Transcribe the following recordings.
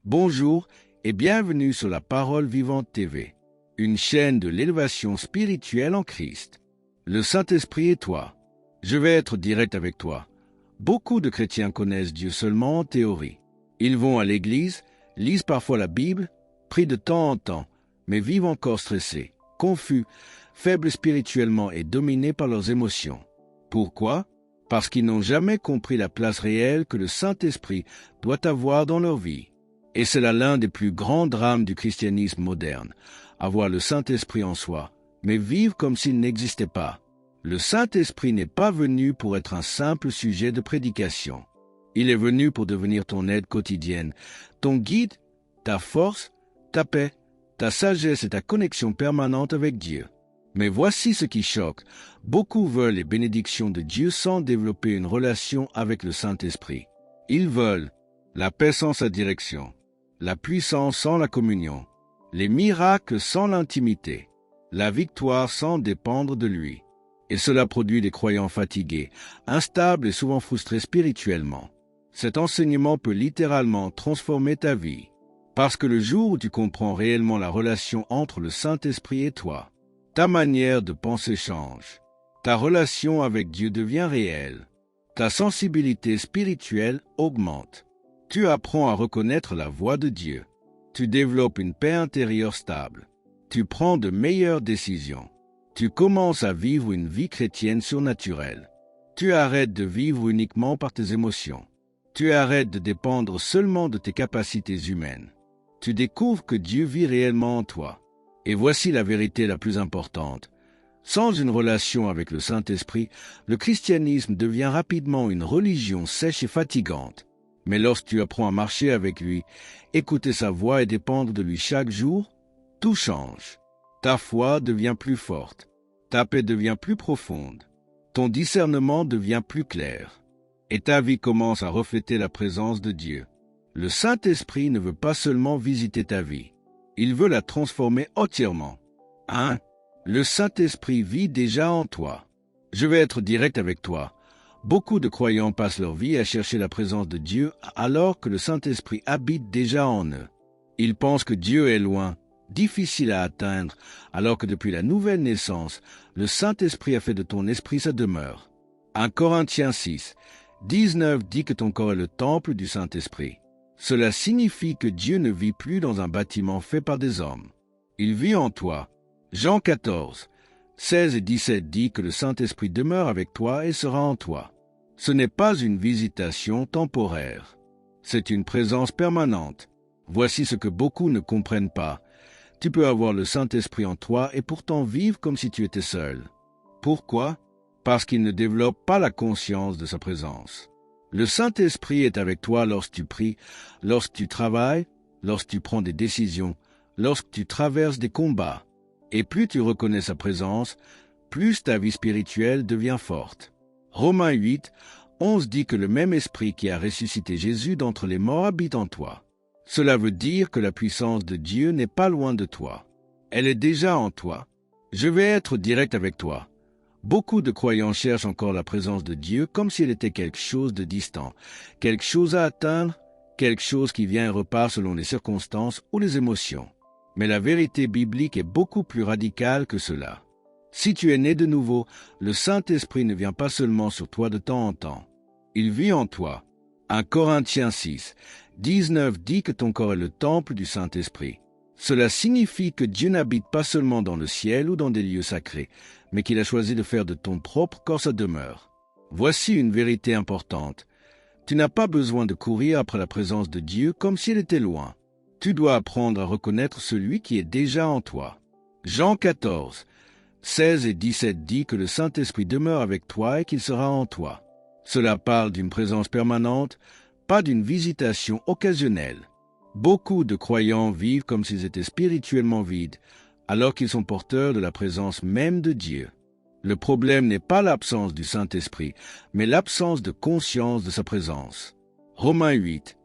Bonjour et bienvenue sur la Parole Vivante TV, une chaîne de l'élévation spirituelle en Christ. Le Saint-Esprit et toi. Je vais être direct avec toi. Beaucoup de chrétiens connaissent Dieu seulement en théorie. Ils vont à l'église, lisent parfois la Bible, prient de temps en temps, mais vivent encore stressés, confus, faibles spirituellement et dominés par leurs émotions. Pourquoi? Parce qu'ils n'ont jamais compris la place réelle que le Saint-Esprit doit avoir dans leur vie. Et c'est là l'un des plus grands drames du christianisme moderne, avoir le Saint-Esprit en soi, mais vivre comme s'il n'existait pas. Le Saint-Esprit n'est pas venu pour être un simple sujet de prédication. Il est venu pour devenir ton aide quotidienne, ton guide, ta force, ta paix, ta sagesse et ta connexion permanente avec Dieu. Mais voici ce qui choque. Beaucoup veulent les bénédictions de Dieu sans développer une relation avec le Saint-Esprit. Ils veulent la paix sans sa direction, la puissance sans la communion, les miracles sans l'intimité, la victoire sans dépendre de lui. Et cela produit des croyants fatigués, instables et souvent frustrés spirituellement. Cet enseignement peut littéralement transformer ta vie. Parce que le jour où tu comprends réellement la relation entre le Saint-Esprit et toi, ta manière de penser change. Ta relation avec Dieu devient réelle. Ta sensibilité spirituelle augmente. Tu apprends à reconnaître la voix de Dieu. Tu développes une paix intérieure stable. Tu prends de meilleures décisions. Tu commences à vivre une vie chrétienne surnaturelle. Tu arrêtes de vivre uniquement par tes émotions. Tu arrêtes de dépendre seulement de tes capacités humaines. Tu découvres que Dieu vit réellement en toi. Et voici la vérité la plus importante. Sans une relation avec le Saint-Esprit, le christianisme devient rapidement une religion sèche et fatigante. Mais lorsque tu apprends à marcher avec lui, écouter sa voix et dépendre de lui chaque jour, tout change. Ta foi devient plus forte, ta paix devient plus profonde, ton discernement devient plus clair, et ta vie commence à refléter la présence de Dieu. Le Saint-Esprit ne veut pas seulement visiter ta vie, il veut la transformer entièrement. 1. Le Saint-Esprit vit déjà en toi. Je vais être direct avec toi. Beaucoup de croyants passent leur vie à chercher la présence de Dieu alors que le Saint-Esprit habite déjà en eux. Ils pensent que Dieu est loin, difficile à atteindre, alors que depuis la nouvelle naissance, le Saint-Esprit a fait de ton esprit sa demeure. 1 Corinthiens 6, 19 dit que ton corps est le temple du Saint-Esprit. Cela signifie que Dieu ne vit plus dans un bâtiment fait par des hommes. Il vit en toi. Jean 14, 16 et 17 dit que le Saint-Esprit demeure avec toi et sera en toi. Ce n'est pas une visitation temporaire. C'est une présence permanente. Voici ce que beaucoup ne comprennent pas. Tu peux avoir le Saint-Esprit en toi et pourtant vivre comme si tu étais seul. Pourquoi? Parce qu'il ne développe pas la conscience de sa présence. Le Saint-Esprit est avec toi lorsque tu pries, lorsque tu travailles, lorsque tu prends des décisions, lorsque tu traverses des combats. Et plus tu reconnais sa présence, plus ta vie spirituelle devient forte. Romains 8, 11 dit que le même esprit qui a ressuscité Jésus d'entre les morts habite en toi. Cela veut dire que la puissance de Dieu n'est pas loin de toi. Elle est déjà en toi. Je vais être direct avec toi. Beaucoup de croyants cherchent encore la présence de Dieu comme s'il était quelque chose de distant, quelque chose à atteindre, quelque chose qui vient et repart selon les circonstances ou les émotions. Mais la vérité biblique est beaucoup plus radicale que cela. Si tu es né de nouveau, le Saint-Esprit ne vient pas seulement sur toi de temps en temps. Il vit en toi. 1 Corinthiens 6, 19 dit que ton corps est le temple du Saint-Esprit. Cela signifie que Dieu n'habite pas seulement dans le ciel ou dans des lieux sacrés, mais qu'il a choisi de faire de ton propre corps sa demeure. Voici une vérité importante. Tu n'as pas besoin de courir après la présence de Dieu comme s'il était loin. Tu dois apprendre à reconnaître celui qui est déjà en toi. Jean 14, 16 et 17 dit que le Saint-Esprit demeure avec toi et qu'il sera en toi. Cela parle d'une présence permanente, pas d'une visitation occasionnelle. Beaucoup de croyants vivent comme s'ils étaient spirituellement vides, alors qu'ils sont porteurs de la présence même de Dieu. Le problème n'est pas l'absence du Saint-Esprit, mais l'absence de conscience de sa présence. Romains 8,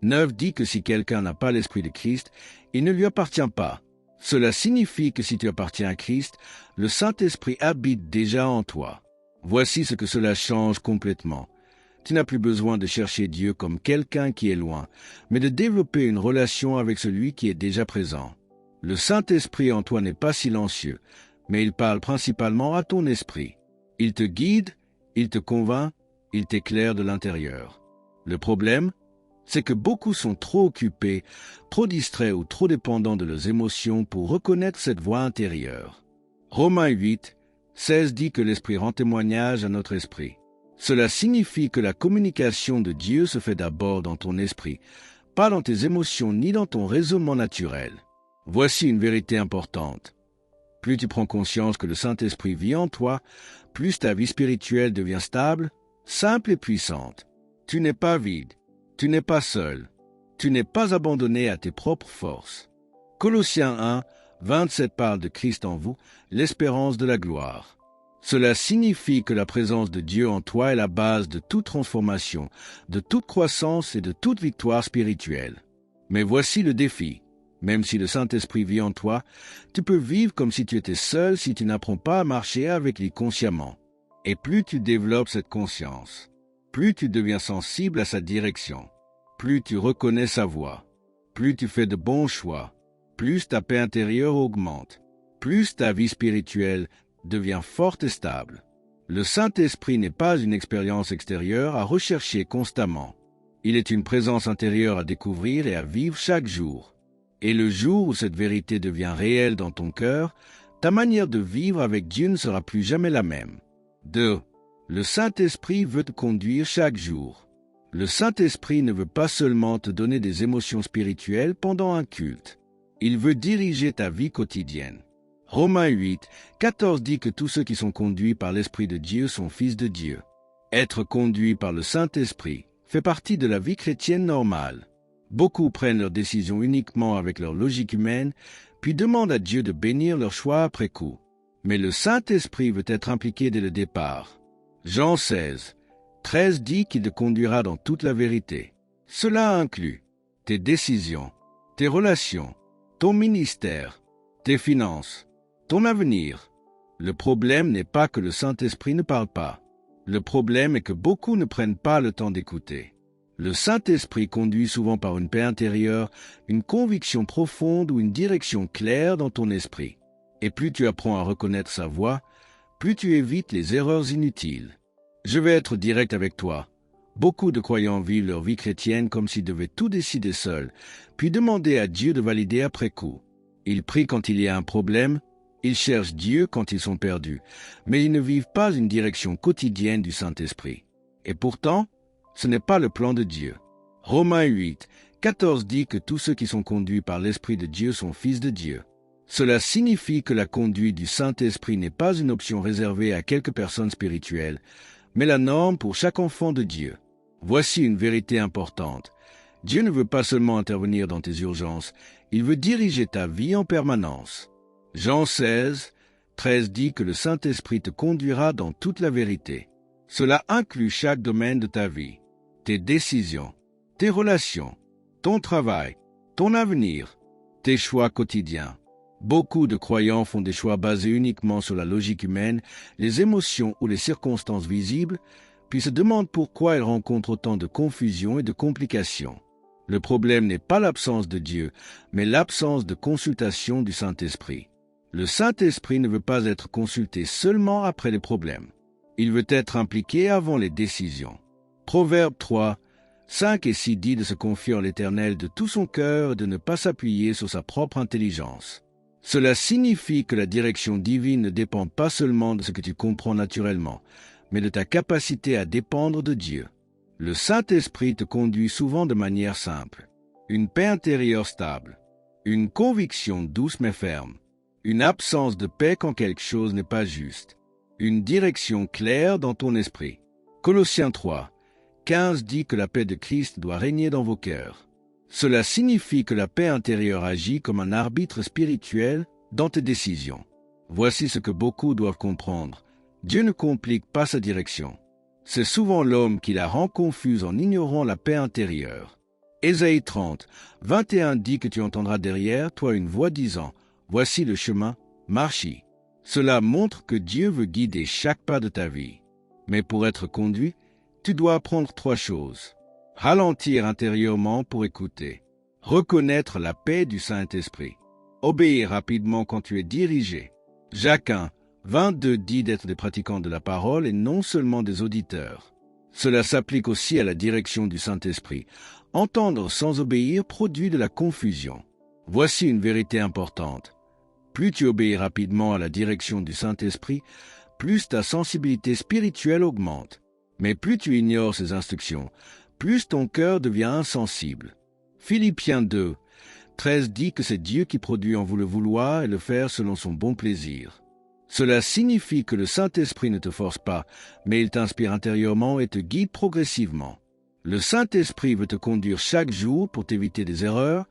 9 dit que si quelqu'un n'a pas l'Esprit de Christ, il ne lui appartient pas. Cela signifie que si tu appartiens à Christ, le Saint-Esprit habite déjà en toi. Voici ce que cela change complètement. Tu n'as plus besoin de chercher Dieu comme quelqu'un qui est loin, mais de développer une relation avec celui qui est déjà présent. Le Saint-Esprit en toi n'est pas silencieux, mais il parle principalement à ton esprit. Il te guide, il te convainc, il t'éclaire de l'intérieur. Le problème, c'est que beaucoup sont trop occupés, trop distraits ou trop dépendants de leurs émotions pour reconnaître cette voix intérieure. Romains 8, 16 dit que l'Esprit rend témoignage à notre esprit. Cela signifie que la communication de Dieu se fait d'abord dans ton esprit, pas dans tes émotions ni dans ton raisonnement naturel. Voici une vérité importante. Plus tu prends conscience que le Saint-Esprit vit en toi, plus ta vie spirituelle devient stable, simple et puissante. Tu n'es pas vide, tu n'es pas seul, tu n'es pas abandonné à tes propres forces. Colossiens 1, 27 parle de Christ en vous, l'espérance de la gloire. Cela signifie que la présence de Dieu en toi est la base de toute transformation, de toute croissance et de toute victoire spirituelle. Mais voici le défi. Même si le Saint-Esprit vit en toi, tu peux vivre comme si tu étais seul si tu n'apprends pas à marcher avec lui consciemment. Et plus tu développes cette conscience, plus tu deviens sensible à sa direction, plus tu reconnais sa voix, plus tu fais de bons choix, plus ta paix intérieure augmente, plus ta vie spirituelle devient forte et stable. Le Saint-Esprit n'est pas une expérience extérieure à rechercher constamment. Il est une présence intérieure à découvrir et à vivre chaque jour. Et le jour où cette vérité devient réelle dans ton cœur, ta manière de vivre avec Dieu ne sera plus jamais la même. 2. Le Saint-Esprit veut te conduire chaque jour. Le Saint-Esprit ne veut pas seulement te donner des émotions spirituelles pendant un culte. Il veut diriger ta vie quotidienne. Romains 8, 14 dit que tous ceux qui sont conduits par l'Esprit de Dieu sont fils de Dieu. Être conduit par le Saint-Esprit fait partie de la vie chrétienne normale. Beaucoup prennent leurs décisions uniquement avec leur logique humaine, puis demandent à Dieu de bénir leur choix après coup. Mais le Saint-Esprit veut être impliqué dès le départ. Jean 16, 13 dit qu'il te conduira dans toute la vérité. Cela inclut tes décisions, tes relations, ton ministère, tes finances, ton avenir. Le problème n'est pas que le Saint-Esprit ne parle pas. Le problème est que beaucoup ne prennent pas le temps d'écouter. Le Saint-Esprit conduit souvent par une paix intérieure, une conviction profonde ou une direction claire dans ton esprit. Et plus tu apprends à reconnaître sa voix, plus tu évites les erreurs inutiles. Je vais être direct avec toi. Beaucoup de croyants vivent leur vie chrétienne comme s'ils devaient tout décider seuls, puis demander à Dieu de valider après coup. Ils prient quand il y a un problème, ils cherchent Dieu quand ils sont perdus, mais ils ne vivent pas une direction quotidienne du Saint-Esprit. Et pourtant, ce n'est pas le plan de Dieu. Romains 8, 14 dit que tous ceux qui sont conduits par l'Esprit de Dieu sont fils de Dieu. Cela signifie que la conduite du Saint-Esprit n'est pas une option réservée à quelques personnes spirituelles, mais la norme pour chaque enfant de Dieu. Voici une vérité importante. Dieu ne veut pas seulement intervenir dans tes urgences, il veut diriger ta vie en permanence. Jean 16, 13 dit que le Saint-Esprit te conduira dans toute la vérité. Cela inclut chaque domaine de ta vie, tes décisions, tes relations, ton travail, ton avenir, tes choix quotidiens. Beaucoup de croyants font des choix basés uniquement sur la logique humaine, les émotions ou les circonstances visibles, puis se demandent pourquoi ils rencontrent autant de confusion et de complications. Le problème n'est pas l'absence de Dieu, mais l'absence de consultation du Saint-Esprit. Le Saint-Esprit ne veut pas être consulté seulement après les problèmes. Il veut être impliqué avant les décisions. Proverbe 3, 5 et 6 dit de se confier en l'Éternel de tout son cœur et de ne pas s'appuyer sur sa propre intelligence. Cela signifie que la direction divine ne dépend pas seulement de ce que tu comprends naturellement, mais de ta capacité à dépendre de Dieu. Le Saint-Esprit te conduit souvent de manière simple. Une paix intérieure stable, une conviction douce mais ferme, une absence de paix quand quelque chose n'est pas juste, une direction claire dans ton esprit. Colossiens 3, 15 dit que la paix de Christ doit régner dans vos cœurs. Cela signifie que la paix intérieure agit comme un arbitre spirituel dans tes décisions. Voici ce que beaucoup doivent comprendre. Dieu ne complique pas sa direction. C'est souvent l'homme qui la rend confuse en ignorant la paix intérieure. Ésaïe 30, 21 dit que tu entendras derrière toi une voix disant « Voici le chemin, marche-y ». Cela montre que Dieu veut guider chaque pas de ta vie. Mais pour être conduit, Tu dois apprendre 3 choses. Ralentir intérieurement pour écouter. Reconnaître la paix du Saint-Esprit. Obéir rapidement quand tu es dirigé. Jacques 1, 22 dit d'être des pratiquants de la parole et non seulement des auditeurs. Cela s'applique aussi à la direction du Saint-Esprit. Entendre sans obéir produit de la confusion. Voici une vérité importante. Plus tu obéis rapidement à la direction du Saint-Esprit, plus ta sensibilité spirituelle augmente. Mais plus tu ignores ses instructions, plus ton cœur devient insensible. Philippiens 2, 13 dit que c'est Dieu qui produit en vous le vouloir et le faire selon son bon plaisir. Cela signifie que le Saint-Esprit ne te force pas, mais il t'inspire intérieurement et te guide progressivement. Le Saint-Esprit veut te conduire chaque jour pour t'éviter des erreurs,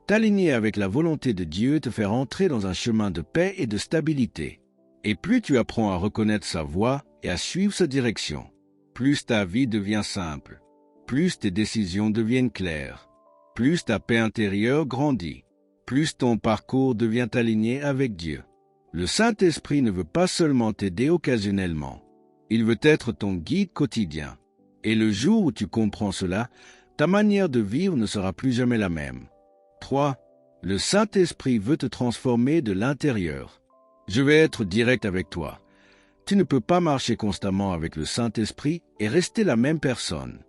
t'aligner avec la volonté de Dieu et te faire entrer dans un chemin de paix et de stabilité. Et plus tu apprends à reconnaître sa voix et à suivre sa direction, plus ta vie devient simple, plus tes décisions deviennent claires, plus ta paix intérieure grandit, plus ton parcours devient aligné avec Dieu. Le Saint-Esprit ne veut pas seulement t'aider occasionnellement, il veut être ton guide quotidien. Et le jour où tu comprends cela, ta manière de vivre ne sera plus jamais la même. 3. Le Saint-Esprit veut te transformer de l'intérieur. Je vais être direct avec toi. Tu ne peux pas marcher constamment avec le Saint-Esprit et rester la même personne.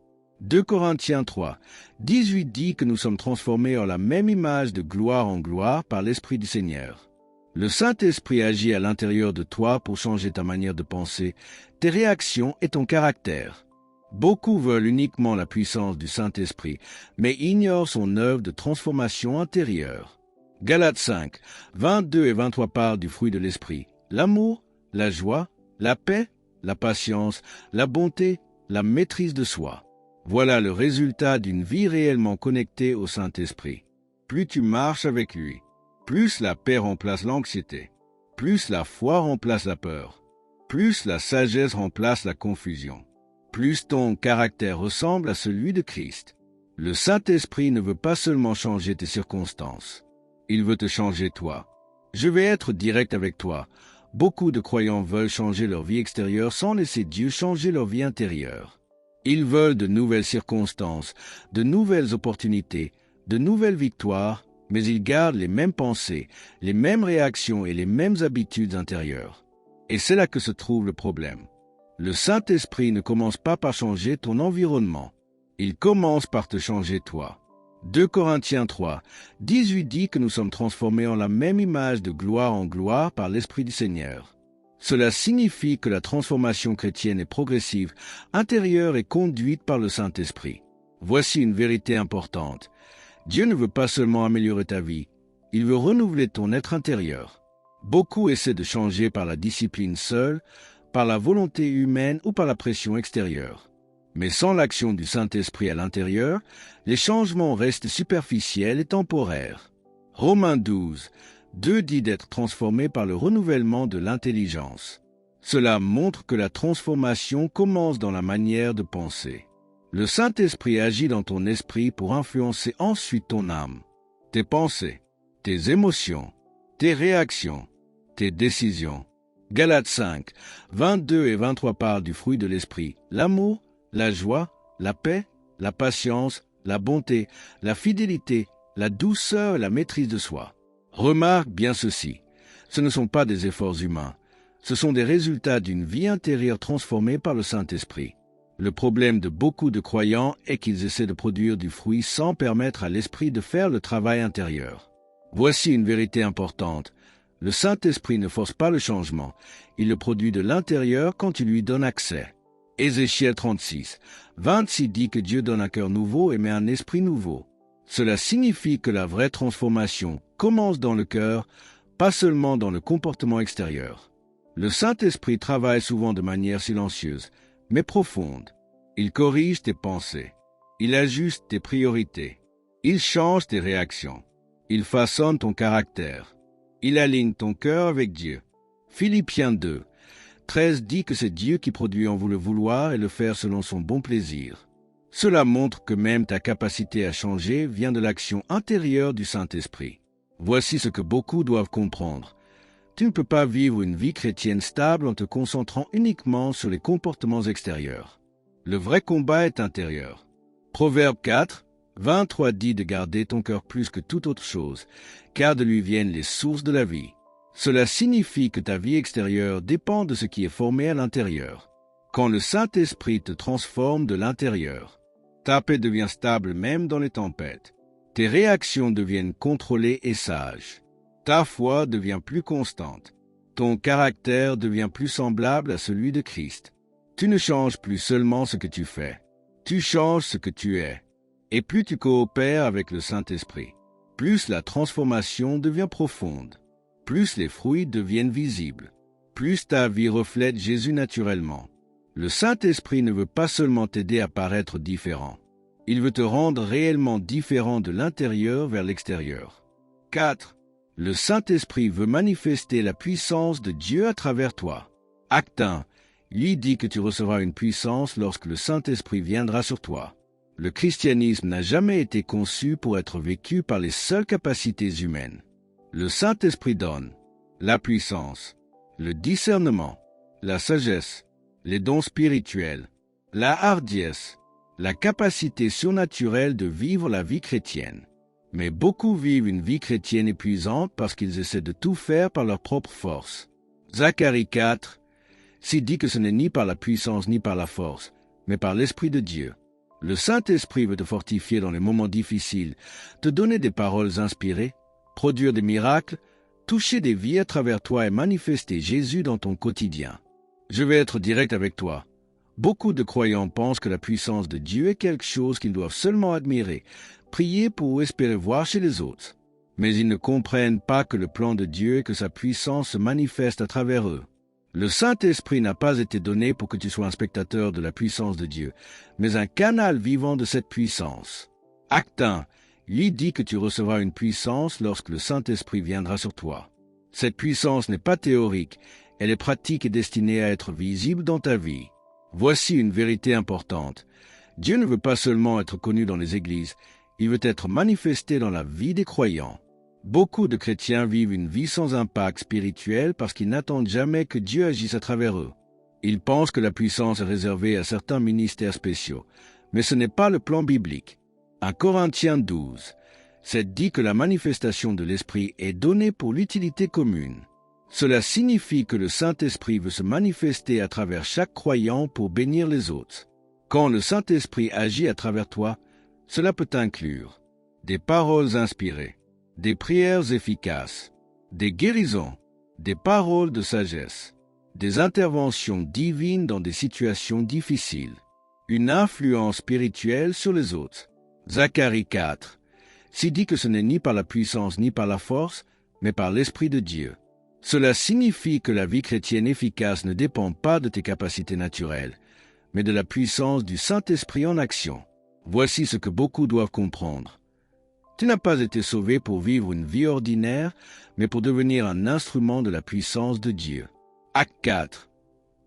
2 Corinthiens 3, 18 dit que nous sommes transformés en la même image de gloire en gloire par l'Esprit du Seigneur. Le Saint-Esprit agit à l'intérieur de toi pour changer ta manière de penser, tes réactions et ton caractère. Beaucoup veulent uniquement la puissance du Saint-Esprit, mais ignorent son œuvre de transformation intérieure. Galates 5, 22 et 23 parlent du fruit de l'Esprit, l'amour, la joie, la paix, la patience, la bonté, la maîtrise de soi. Voilà le résultat d'une vie réellement connectée au Saint-Esprit. Plus tu marches avec lui, plus la paix remplace l'anxiété, plus la foi remplace la peur, plus la sagesse remplace la confusion, plus ton caractère ressemble à celui de Christ. Le Saint-Esprit ne veut pas seulement changer tes circonstances, il veut te changer toi. Je vais être direct avec toi. Beaucoup de croyants veulent changer leur vie extérieure sans laisser Dieu changer leur vie intérieure. Ils veulent de nouvelles circonstances, de nouvelles opportunités, de nouvelles victoires, mais ils gardent les mêmes pensées, les mêmes réactions et les mêmes habitudes intérieures. Et c'est là que se trouve le problème. Le Saint-Esprit ne commence pas par changer ton environnement. Il commence par te changer toi. 2 Corinthiens 3, 18 dit que nous sommes transformés en la même image de gloire en gloire par l'Esprit du Seigneur. Cela signifie que la transformation chrétienne est progressive, intérieure et conduite par le Saint-Esprit. Voici une vérité importante. Dieu ne veut pas seulement améliorer ta vie, il veut renouveler ton être intérieur. Beaucoup essaient de changer par la discipline seule, par la volonté humaine ou par la pression extérieure. Mais sans l'action du Saint-Esprit à l'intérieur, les changements restent superficiels et temporaires. Romains 12, 2 dit d'être transformé par le renouvellement de l'intelligence. Cela montre que la transformation commence dans la manière de penser. Le Saint-Esprit agit dans ton esprit pour influencer ensuite ton âme, tes pensées, tes émotions, tes réactions, tes décisions. Galates 5, 22 et 23 parlent du fruit de l'esprit, l'amour, la joie, la paix, la patience, la bonté, la fidélité, la douceur et la maîtrise de soi. Remarque bien ceci, ce ne sont pas des efforts humains, ce sont des résultats d'une vie intérieure transformée par le Saint-Esprit. Le problème de beaucoup de croyants est qu'ils essaient de produire du fruit sans permettre à l'Esprit de faire le travail intérieur. Voici une vérité importante. Le Saint-Esprit ne force pas le changement, il le produit de l'intérieur quand il lui donne accès. Ézéchiel 36, 26 dit que Dieu donne un cœur nouveau et met un esprit nouveau. Cela signifie que la vraie transformation commence dans le cœur, pas seulement dans le comportement extérieur. Le Saint-Esprit travaille souvent de manière silencieuse, mais profonde. Il corrige tes pensées. Il ajuste tes priorités. Il change tes réactions. Il façonne ton caractère. Il aligne ton cœur avec Dieu. Philippiens 2, 13 dit que c'est Dieu qui produit en vous le vouloir et le faire selon son bon plaisir. Cela montre que même ta capacité à changer vient de l'action intérieure du Saint-Esprit. Voici ce que beaucoup doivent comprendre. Tu ne peux pas vivre une vie chrétienne stable en te concentrant uniquement sur les comportements extérieurs. Le vrai combat est intérieur. Proverbe 4, 23 dit de garder ton cœur plus que toute autre chose, car de lui viennent les sources de la vie. Cela signifie que ta vie extérieure dépend de ce qui est formé à l'intérieur. Quand le Saint-Esprit te transforme de l'intérieur, ta paix devient stable même dans les tempêtes. Tes réactions deviennent contrôlées et sages. Ta foi devient plus constante. Ton caractère devient plus semblable à celui de Christ. Tu ne changes plus seulement ce que tu fais. Tu changes ce que tu es. Et plus tu coopères avec le Saint-Esprit, plus la transformation devient profonde. Plus les fruits deviennent visibles. Plus ta vie reflète Jésus naturellement. Le Saint-Esprit ne veut pas seulement t'aider à paraître différent. Il veut te rendre réellement différent de l'intérieur vers l'extérieur. 4. Le Saint-Esprit veut manifester la puissance de Dieu à travers toi. Acte 1. Lui dit que tu recevras une puissance lorsque le Saint-Esprit viendra sur toi. Le christianisme n'a jamais été conçu pour être vécu par les seules capacités humaines. Le Saint-Esprit donne la puissance, le discernement, la sagesse, les dons spirituels, la hardiesse, la capacité surnaturelle de vivre la vie chrétienne. Mais beaucoup vivent une vie chrétienne épuisante parce qu'ils essaient de tout faire par leur propre force. Zacharie 4, s'il dit que ce n'est ni par la puissance ni par la force, mais par l'Esprit de Dieu. Le Saint-Esprit veut te fortifier dans les moments difficiles, te donner des paroles inspirées, produire des miracles, toucher des vies à travers toi et manifester Jésus dans ton quotidien. Je vais être direct avec toi. Beaucoup de croyants pensent que la puissance de Dieu est quelque chose qu'ils doivent seulement admirer, prier pour ou espérer voir chez les autres. Mais ils ne comprennent pas que le plan de Dieu est que sa puissance se manifeste à travers eux. Le Saint-Esprit n'a pas été donné pour que tu sois un spectateur de la puissance de Dieu, mais un canal vivant de cette puissance. Acte 1. Lui dit que tu recevras une puissance lorsque le Saint-Esprit viendra sur toi. Cette puissance n'est pas théorique, elle est pratique et destinée à être visible dans ta vie. Voici une vérité importante. Dieu ne veut pas seulement être connu dans les églises, il veut être manifesté dans la vie des croyants. Beaucoup de chrétiens vivent une vie sans impact spirituel parce qu'ils n'attendent jamais que Dieu agisse à travers eux. Ils pensent que la puissance est réservée à certains ministères spéciaux, mais ce n'est pas le plan biblique. 1 Corinthiens 12, c'est dit que la manifestation de l'Esprit est donnée pour l'utilité commune. Cela signifie que le Saint-Esprit veut se manifester à travers chaque croyant pour bénir les autres. Quand le Saint-Esprit agit à travers toi, cela peut inclure des paroles inspirées, des prières efficaces, des guérisons, des paroles de sagesse, des interventions divines dans des situations difficiles, une influence spirituelle sur les autres. Zacharie 4, s'il dit que ce n'est ni par la puissance ni par la force, mais par l'Esprit de Dieu. Cela signifie que la vie chrétienne efficace ne dépend pas de tes capacités naturelles, mais de la puissance du Saint-Esprit en action. Voici ce que beaucoup doivent comprendre. Tu n'as pas été sauvé pour vivre une vie ordinaire, mais pour devenir un instrument de la puissance de Dieu. Acte 4.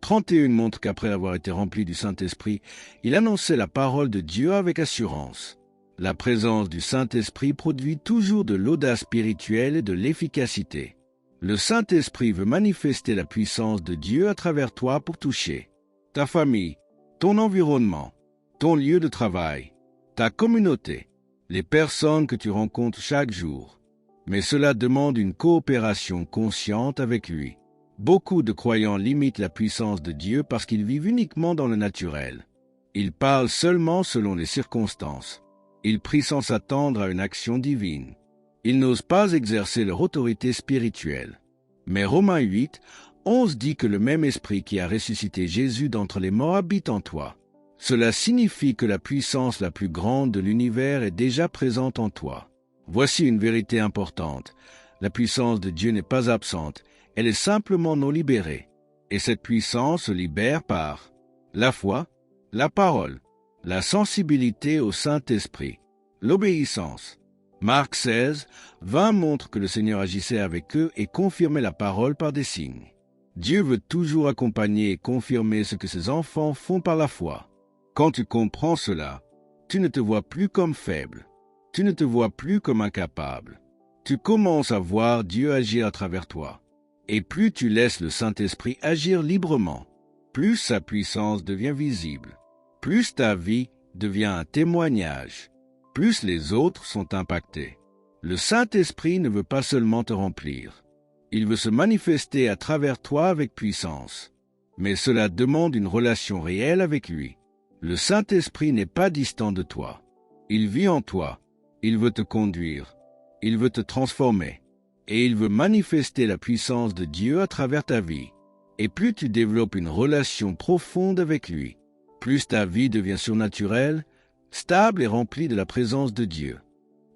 31 montre qu'après avoir été rempli du Saint-Esprit, il annonçait la parole de Dieu avec assurance. La présence du Saint-Esprit produit toujours de l'audace spirituelle et de l'efficacité. Le Saint-Esprit veut manifester la puissance de Dieu à travers toi pour toucher ta famille, ton environnement, ton lieu de travail, ta communauté, les personnes que tu rencontres chaque jour. Mais cela demande une coopération consciente avec lui. Beaucoup de croyants limitent la puissance de Dieu parce qu'ils vivent uniquement dans le naturel. Ils parlent seulement selon les circonstances. Ils prient sans s'attendre à une action divine. Ils n'osent pas exercer leur autorité spirituelle. Mais Romains 8, 11 dit que le même esprit qui a ressuscité Jésus d'entre les morts habite en toi. Cela signifie que la puissance la plus grande de l'univers est déjà présente en toi. Voici une vérité importante. La puissance de Dieu n'est pas absente, elle est simplement non libérée. Et cette puissance se libère par la foi, la parole, la sensibilité au Saint-Esprit, l'obéissance. Marc 16, 20 montre que le Seigneur agissait avec eux et confirmait la parole par des signes. Dieu veut toujours accompagner et confirmer ce que ses enfants font par la foi. Quand tu comprends cela, tu ne te vois plus comme faible, tu ne te vois plus comme incapable. Tu commences à voir Dieu agir à travers toi. Et plus tu laisses le Saint-Esprit agir librement, plus sa puissance devient visible. plus ta vie devient un témoignage, plus les autres sont impactés. Le Saint-Esprit ne veut pas seulement te remplir. Il veut se manifester à travers toi avec puissance. Mais cela demande une relation réelle avec lui. Le Saint-Esprit n'est pas distant de toi. Il vit en toi. Il veut te conduire. Il veut te transformer. Et il veut manifester la puissance de Dieu à travers ta vie. Et plus tu développes une relation profonde avec lui, plus ta vie devient surnaturelle, stable et remplie de la présence de Dieu.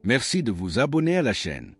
Merci de vous abonner à la chaîne.